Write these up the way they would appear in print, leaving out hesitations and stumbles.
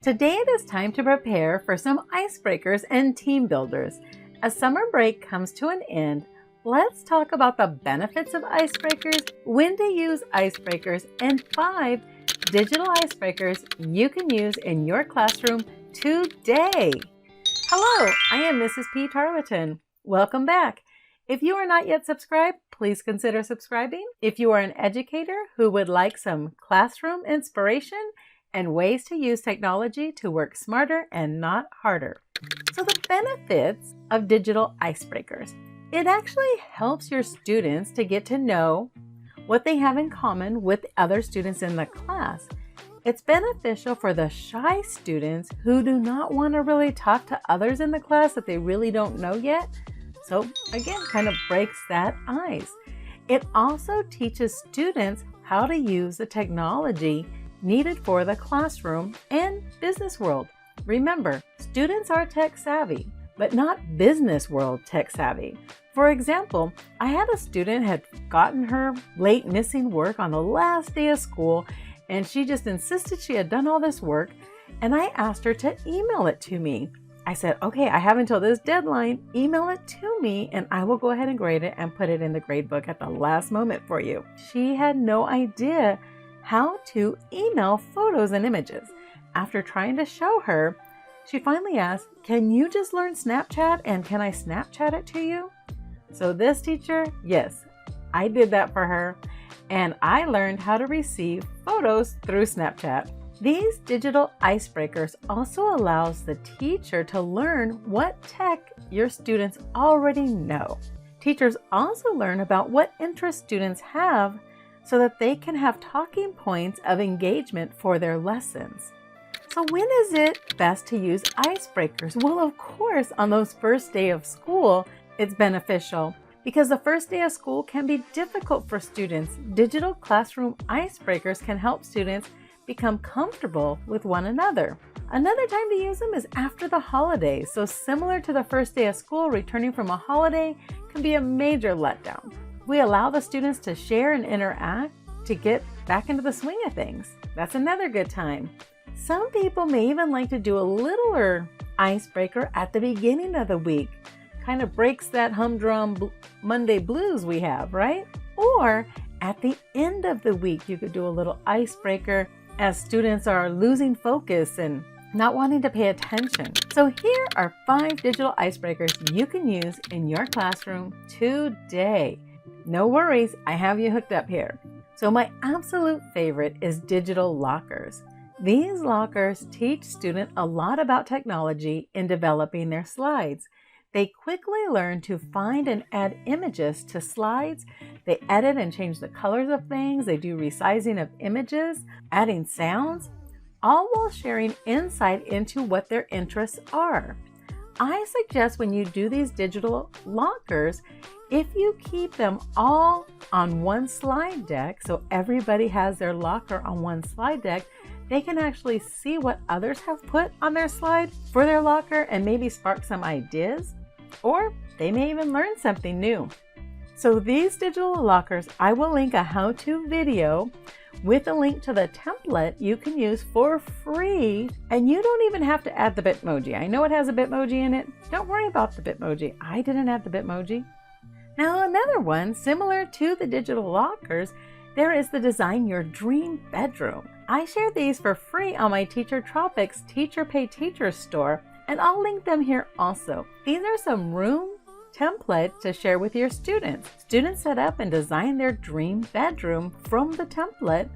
Today it is time to prepare for some icebreakers and team builders. As summer break comes to an end, let's talk about the benefits of icebreakers, when to use icebreakers, and 5 digital icebreakers you can use in your classroom today. Hello, I am MrsPTarleton. Welcome back. If you are not yet subscribed, please consider subscribing. If you are an educator who would like some classroom inspiration and ways to use technology to work smarter and not harder. So the benefits of digital icebreakers. It actually helps your students to get to know what they have in common with other students in the class. It's beneficial for the shy students who do not want to really talk to others in the class that they really don't know yet. So again, kind of breaks that ice. It also teaches students how to use the technology needed for the classroom and business world. Remember, students are tech savvy, but not business world tech savvy. For example, I had a student had gotten her late missing work on the last day of school, and she just insisted she had done all this work, and I asked her to email it to me. I said, okay, I have until this deadline, email it to me, and I will go ahead and grade it and put it in the grade book at the last moment for you. She had no idea how to email photos and images. After trying to show her, she finally asked, can you just learn Snapchat and can I Snapchat it to you? So this teacher, yes, I did that for her, and I learned how to receive photos through Snapchat. These digital icebreakers also allows the teacher to learn what tech your students already know. Teachers also learn about what interests students have so that they can have talking points of engagement for their lessons. So when is it best to use icebreakers? Well, of course, on those first day of school, it's beneficial because the first day of school can be difficult for students. Digital classroom icebreakers can help students become comfortable with one another. Another time to use them is after the holidays. So similar to the first day of school, returning from a holiday can be a major letdown. We allow the students to share and interact to get back into the swing of things. That's another good time. Some people may even like to do a littler icebreaker at the beginning of the week. Kind of breaks that humdrum Monday blues we have, right? Or at the end of the week, you could do a little icebreaker as students are losing focus and not wanting to pay attention. So here are 5 digital icebreakers you can use in your classroom today. No worries, I have you hooked up here. So my absolute favorite is digital lockers. These lockers teach students a lot about technology in developing their slides. They quickly learn to find and add images to slides. They edit and change the colors of things. They do resizing of images, adding sounds, all while sharing insight into what their interests are. I suggest when you do these digital lockers, if you keep them all on one slide deck, so everybody has their locker on one slide deck, they can actually see what others have put on their slide for their locker and maybe spark some ideas, or they may even learn something new. So these digital lockers, I will link a how-to video with a link to the template you can use for free, and you don't even have to add the Bitmoji. I know it has a Bitmoji in it. Don't worry about the Bitmoji. I didn't add the Bitmoji. Now another one similar to the digital lockers, there is the Design Your Dream Bedroom. I share these for free on my Teacher Tropics Teacher Pay Teacher store, and I'll link them here also. These are some room templates to share with your students. Students set up and design their dream bedroom from the template,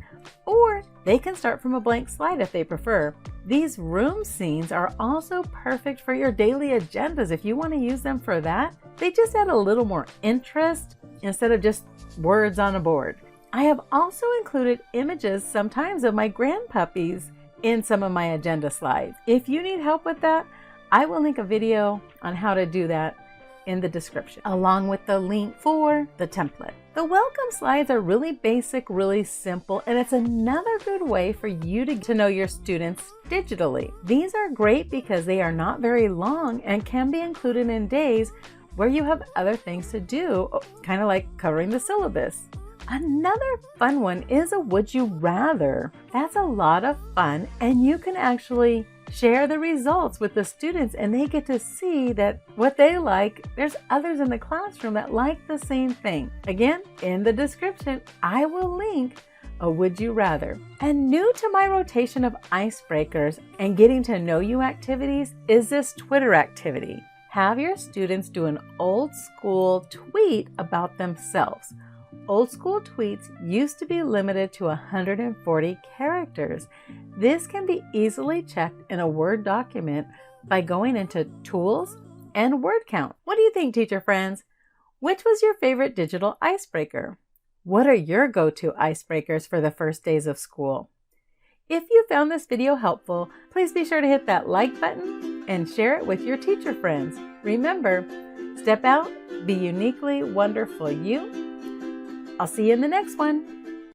or they can start from a blank slide if they prefer. These room scenes are also perfect for your daily agendas. If you want to use them for that, they just add a little more interest instead of just words on a board. I have also included images sometimes of my grandpuppies in some of my agenda slides. If you need help with that, I will link a video on how to do that in the description, along with the link for the template. The welcome slides are really basic, really simple, and it's another good way for you to get to know your students digitally. These are great because they are not very long and can be included in days where you have other things to do, kind of like covering the syllabus. Another fun one is a would you rather. That's a lot of fun, and you can actually Share the results with the students and they get to see that what they like, there's others in the classroom that like the same thing. Again, in the description, I will link a Would You Rather. And new to my rotation of icebreakers and getting to know you activities is this Twitter activity. Have your students do an old school tweet about themselves. Old school tweets used to be limited to 140 characters. This can be easily checked in a Word document by going into Tools and Word Count. What do you think, teacher friends? Which was your favorite digital icebreaker? What are your go-to icebreakers for the first days of school? If you found this video helpful, please be sure to hit that like button and share it with your teacher friends. Remember, step out, be uniquely wonderful you. I'll see you in the next one.